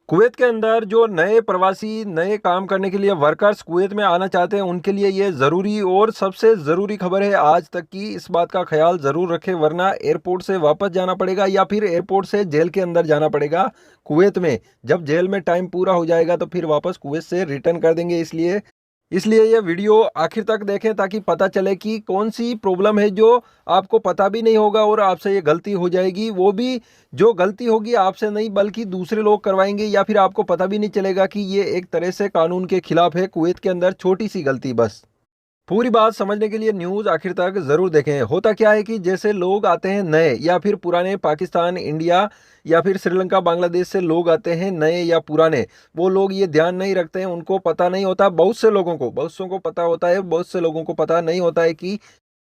Kuwait के अंदर जो नए प्रवासी नए काम करने के लिए वर्कर्स कुवैत में आना चाहते हैं उनके लिए ये ज़रूरी और सबसे ज़रूरी खबर है आज तक की। इस बात का ख्याल ज़रूर रखें वरना एयरपोर्ट से वापस जाना पड़ेगा या फिर एयरपोर्ट से जेल के अंदर जाना पड़ेगा कुवैत में। जब जेल में टाइम पूरा हो जाएगा तो फिर वापस कुवैत से रिटर्न कर देंगे। इसलिए इसलिए ये वीडियो आखिर तक देखें ताकि पता चले कि कौन सी प्रॉब्लम है जो आपको पता भी नहीं होगा और आपसे ये गलती हो जाएगी। वो भी जो गलती होगी आपसे नहीं बल्कि दूसरे लोग करवाएंगे या फिर आपको पता भी नहीं चलेगा कि ये एक तरह से कानून के खिलाफ है। कुवैत के अंदर छोटी सी गलती बस। पूरी बात समझने के लिए न्यूज़ आखिर तक ज़रूर देखें। होता क्या है कि जैसे लोग आते हैं नए या फिर पुराने, पाकिस्तान, इंडिया या फिर श्रीलंका, बांग्लादेश से लोग आते हैं नए या पुराने, वो लोग ये ध्यान नहीं रखते हैं, उनको पता नहीं होता। बहुत से को पता होता है, बहुत से लोगों को पता नहीं होता है कि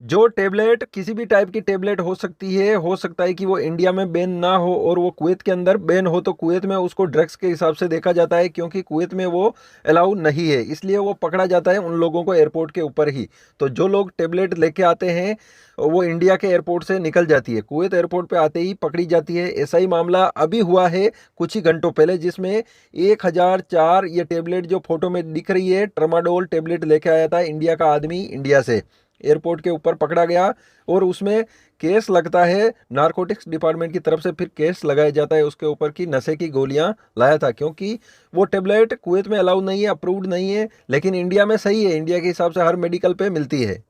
जो टेबलेट किसी भी टाइप की टेबलेट हो सकती है, हो सकता है कि वो इंडिया में बैन ना हो और वो कुवैत के अंदर बैन हो तो कुवैत में उसको ड्रग्स के हिसाब से देखा जाता है, क्योंकि कुवैत में वो अलाउ नहीं है। इसलिए वो पकड़ा जाता है उन लोगों को एयरपोर्ट के ऊपर ही। तो जो लोग टेबलेट लेके आते हैं वो इंडिया के एयरपोर्ट से निकल जाती है, कुवैत एयरपोर्ट पे आते ही पकड़ी जाती है। ऐसा ही मामला अभी हुआ है कुछ ही घंटों पहले, जिसमें 1004 ये टेबलेट जो फोटो में दिख रही है ट्रामाडोल टेबलेट लेके आया था इंडिया का आदमी, इंडिया से एयरपोर्ट के ऊपर पकड़ा गया और उसमें केस लगता है नारकोटिक्स डिपार्टमेंट की तरफ से। फिर केस लगाया जाता है उसके ऊपर की नशे की गोलियां लाया था, क्योंकि वो टेबलेट कुवैत में अलाउ नहीं है, अप्रूव्ड नहीं है, लेकिन इंडिया में सही है, इंडिया के हिसाब से हर मेडिकल पे मिलती है।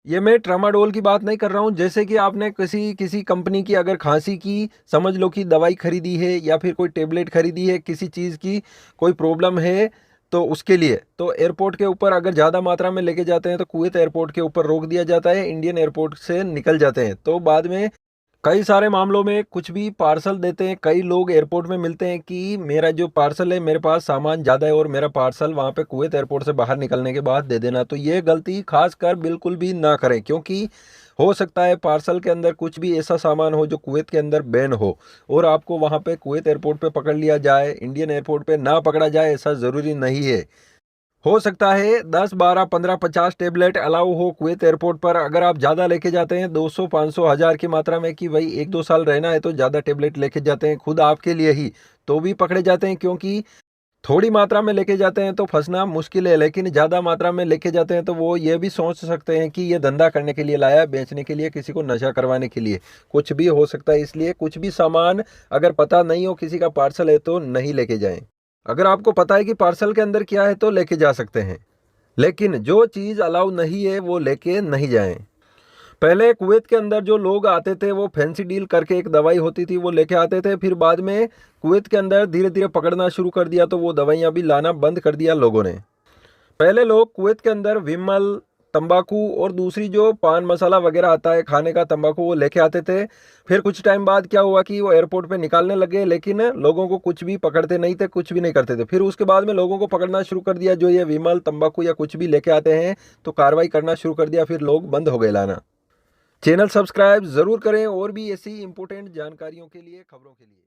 ये मैं ट्रामाडोल की बात नहीं कर रहा हूँ। जैसे कि आपने किसी किसी कंपनी की अगर खांसी की समझ लो कि दवाई खरीदी है या फिर कोई टेबलेट खरीदी है, किसी चीज़ की कोई प्रॉब्लम है तो उसके लिए तो एयरपोर्ट के ऊपर अगर ज़्यादा मात्रा में लेके जाते हैं तो कुवैत एयरपोर्ट के ऊपर रोक दिया जाता है, इंडियन एयरपोर्ट से निकल जाते हैं। तो बाद में कई सारे मामलों में कुछ भी पार्सल देते हैं, कई लोग एयरपोर्ट में मिलते हैं कि मेरा जो पार्सल है, मेरे पास सामान ज़्यादा है और मेरा पार्सल वहाँ पे कुवैत एयरपोर्ट से बाहर निकलने के बाद दे देना। तो ये गलती खास कर बिल्कुल भी ना करें, क्योंकि हो सकता है पार्सल के अंदर कुछ भी ऐसा सामान हो जो कुवैत के अंदर बैन हो और आपको वहाँ पे कुवैत एयरपोर्ट पे पकड़ लिया जाए, इंडियन एयरपोर्ट पे ना पकड़ा जाए, ऐसा ज़रूरी नहीं है। हो सकता है 10 12 15 50 टेबलेट अलाउ हो कुवैत एयरपोर्ट पर। अगर आप ज़्यादा लेके जाते हैं 200 500 हज़ार की मात्रा में कि भाई 1 2 साल रहना है तो ज़्यादा टेबलेट लेके जाते हैं खुद आपके लिए ही, तो भी पकड़े जाते हैं। क्योंकि थोड़ी मात्रा में लेके जाते हैं तो फंसना मुश्किल है, लेकिन ज़्यादा मात्रा में लेके जाते हैं तो वो ये भी सोच सकते हैं कि ये धंधा करने के लिए लाया है, बेचने के लिए, किसी को नशा करवाने के लिए, कुछ भी हो सकता है। इसलिए कुछ भी सामान अगर पता नहीं हो किसी का पार्सल है तो नहीं लेके जाएं। अगर आपको पता है कि पार्सल के अंदर क्या है तो लेके जा सकते हैं, लेकिन जो चीज़ अलाउ नहीं है वो लेके नहीं जाएं। पहले कुवैत के अंदर जो लोग आते थे वो फैंसी डील करके एक दवाई होती थी वो लेके आते थे, फिर बाद में कुवैत के अंदर धीरे धीरे पकड़ना शुरू कर दिया तो वो दवाइयाँ भी लाना बंद कर दिया लोगों ने। पहले लोग कुवैत के अंदर विमल, तंबाकू और दूसरी जो पान मसाला वगैरह आता है खाने का, तंबाकू, वो लेके आते थे। फिर कुछ टाइम बाद क्या हुआ कि वो एयरपोर्ट पे निकालने लगे, लेकिन लोगों को कुछ भी पकड़ते नहीं थे, कुछ भी नहीं करते थे। फिर उसके बाद में लोगों को पकड़ना शुरू कर दिया, जो ये विमल, तंबाकू या कुछ भी लेके आते हैं तो कार्रवाई करना शुरू कर दिया, फिर लोग बंद हो गए लाना। चैनल सब्सक्राइब ज़रूर करें और भी ऐसी इंपॉर्टेंट जानकारियों के लिए, खबरों के लिए।